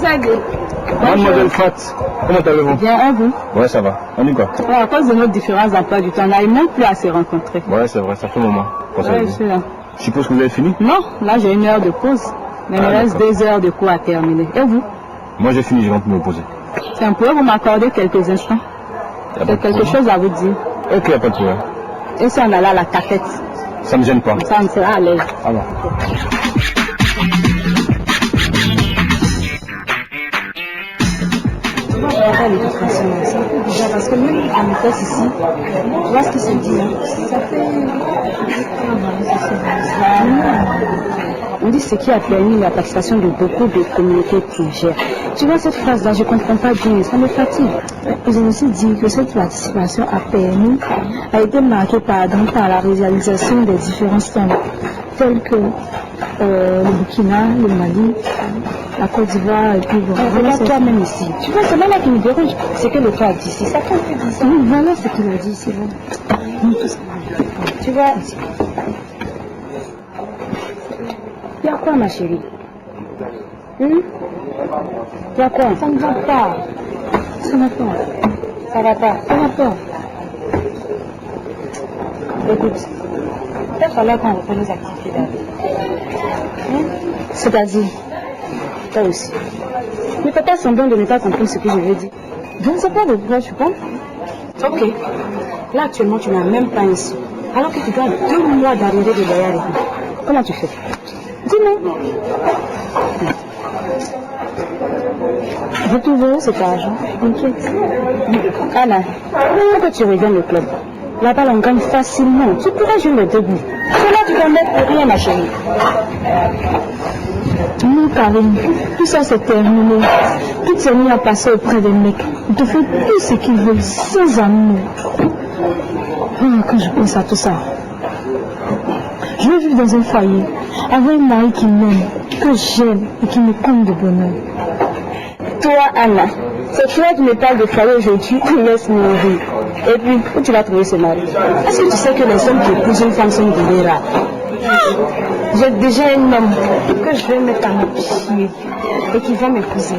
Mademoiselle Fat, comment allez-vous? Bien, et vous? Ouais, ça va. On y quoi? Ouais, à cause de notre différence d'emploi du temps, on n'arrive même plus à se rencontrer. Ouais, c'est vrai, ça fait un moment. Ouais, je suis là. Je suppose que vous avez fini? Non, là j'ai 1 heure de pause. Mais il me reste 2 heures de cours à terminer. Et vous? Moi j'ai fini, je rentre me reposer. Tiens, pouvez-vous m'accorder quelques instants? J'ai quelque chose à vous dire. Ok, pas de problème. Et si on allait à la cafette? Ça me gêne pas. Ça me sera à l'aise. Ah bon. De toute façon, c'est un peu bizarre parce que même en écosse ici, tu vois ce qui se dit, hein? Ça fait... On dit ce qui a permis la participation de beaucoup de communautés étrangères. Tu vois cette phrase-là, je ne comprends pas bien, ça me fatigue. Ils ont aussi dit que cette participation a été marquée par la réalisation des différents centres, tels que le Burkina, le Mali, la Côte d'Ivoire et puis bon. Regarde toi-même ici. Tu vois, c'est là qui me dérange. C'est que le toit dit ici. Ça fait plus bizarre. Oui, voilà ce qu'il a dit ici. Tu vois, il y a quoi, ma chérie? Il y a quoi? Ça ne va pas. Ça va pas. Ça va pas. Ça va pas. Écoute, il va falloir qu'on reprenne nos activités là. C'est-à-dire, toi aussi. Ne fais pas semblant de ne pas comprendre ce que je veux dire. Je ne sais pas de quoi tu penses. Ok. Là, actuellement, tu n'as même pas un sou. Alors que tu dois 2 mois d'arriver de derrière. Comment tu fais? Dis-moi. Je trouverai cet argent. T'inquiète. Anna, pourquoi tu reviens le club? Là-bas, on gagne facilement. Tu pourras jouer le debout. Cela, tu vas mettre pour rien, ma chérie. Non, Karine, tout ça c'est terminé. Toute ces nuits à passer auprès des mecs. Ils te font tout ce qu'ils veulent, sans amour. Quand je pense à tout ça, je veux vivre dans un foyer, avoir un mari qui m'aime, que j'aime et qui me comble de bonheur. Toi, Anna, c'est toi qui me parles de foyer aujourd'hui, tu me laisses mourir. Et puis, où tu vas trouver ce mari? Est-ce que tu sais que les hommes qui épousent une femme sont des rares? J'ai déjà un homme que je vais mettre à mes pieds et qui va m'épouser.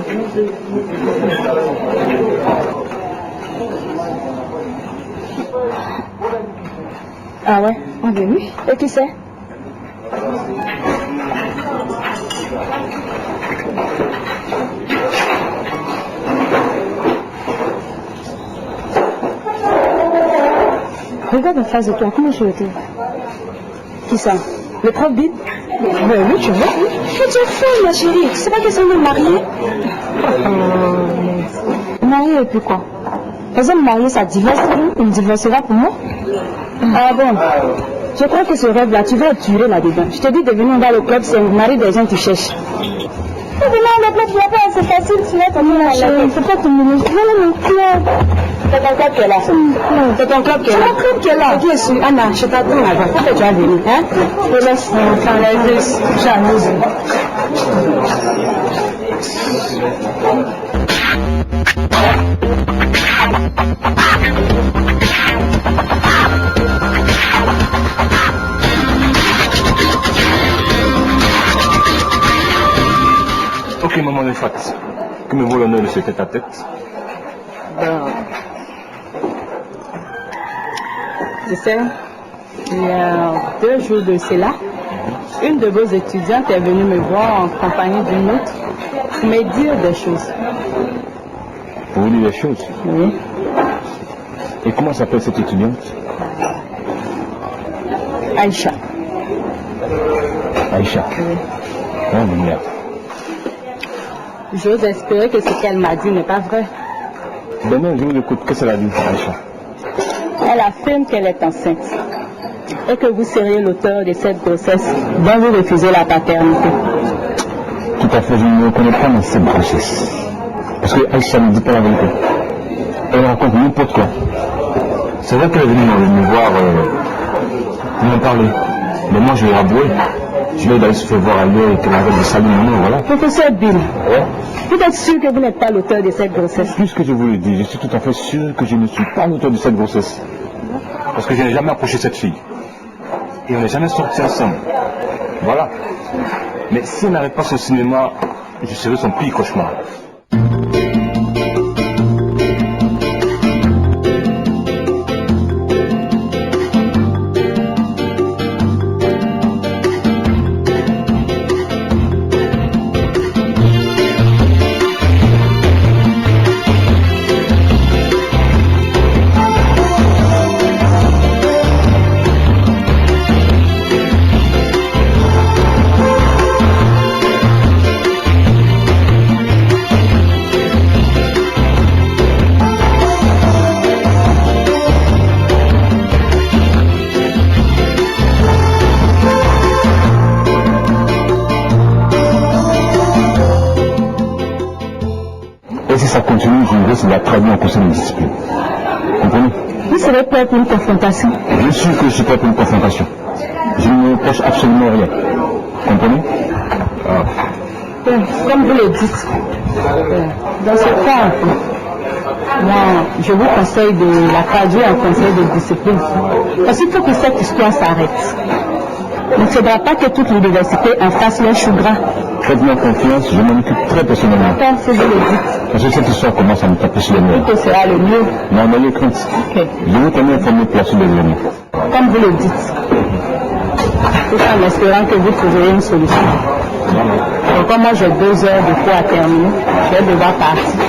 Ah ouais? Ah ben oui. Et qui c'est? Regarde en face de toi, comment je le trouve? Qui ça? Le prof bide? Ben oui, tu vois. Mais tu es folle, ma chérie. C'est pas question de me marier. Marier et puis quoi? Par exemple, marier, ça divorce. Il me divorcera pour moi? Ah bon? Je crois que ce rêve-là, tu vas être duré là-dedans. Je te dis de venir dans le club, c'est un mari des gens qui cherchent. Mais venir dans le club, tu vas pas, c'est facile, tu vas tomber dans la vie. C'est pas ton ménage. Viens dans mon club. C'est ton club qui est là. C'est ton club qui est là. C'est ton club qui est là. Bien sûr, Anna, je t'attends là-bas. Pourquoi tu vas venir, hein? Je te laisse s'enlever, jalouse. Ok, maman de Fat, que me vaut l'honneur de ce tête-à-tête? Tu sais, il y a 2 jours de cela, une de vos étudiantes est venue me voir en compagnie d'une autre pour me dire des choses. Pour vous dire des choses? Oui. Et comment s'appelle cette étudiante? Aïcha. Aïcha. Oui. Oh mon merde. J'ose espérer que ce qu'elle m'a dit n'est pas vrai. Ben non, je vous écoute. Qu'est-ce qu'elle a dit, Aïcha? Elle affirme qu'elle est enceinte et que vous seriez l'auteur de cette grossesse dont vous refusez la paternité. Tout à fait, je ne me reconnais pas dans cette grossesse. Parce que Aïcha ne dit pas la vérité. Elle raconte n'importe quoi. C'est vrai qu'elle est venue me voir pour m'en parler. Mais moi, je vais avouer. Je vais d'aller se faire voir ailleurs et qu'elle arrête de saluer maman, voilà. Professeur Bill, Ouais. vous êtes sûr que vous n'êtes pas l'auteur de cette grossesse? Puisque je vous le dis, je suis tout à fait sûr que je ne suis pas l'auteur de cette grossesse. Parce que je n'ai jamais approché cette fille. Et on n'est jamais sortis ensemble. Voilà. Mais si on n'arrête pas ce cinéma, je serai son pire cauchemar. Et si ça continue, je risque de la traduire en conseil de discipline. Comprenez? Vous serez prêt pour une confrontation? Je suis que je suis prêt pour une confrontation. Je ne me reproche absolument rien. Comprenez? Comme vous le dites, dans ce cas, moi, je vous conseille de la traduire en conseil de discipline. Parce qu'il faut que cette histoire s'arrête. Il ne faudra pas que toute l'université en fasse leur chou gras. Faites-moi confiance, je m'en occupe très personnellement. Quand si vous le dites, Parce que cette histoire commence à me taper sur les nerfs. que sera le mieux. Non, n'ayez crainte. Ok. Je vous tenais informé pour la suite des événements. Comme vous le dites. Tout en espérant que vous trouverez une solution. Donc, comme moi j'ai 2 heures de cours à terminer, je vais devoir partir.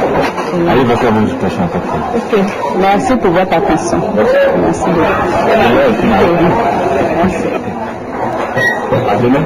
Allez, va faire vos occupations en fait. Ok. Merci pour votre attention. Merci beaucoup. Merci. À demain.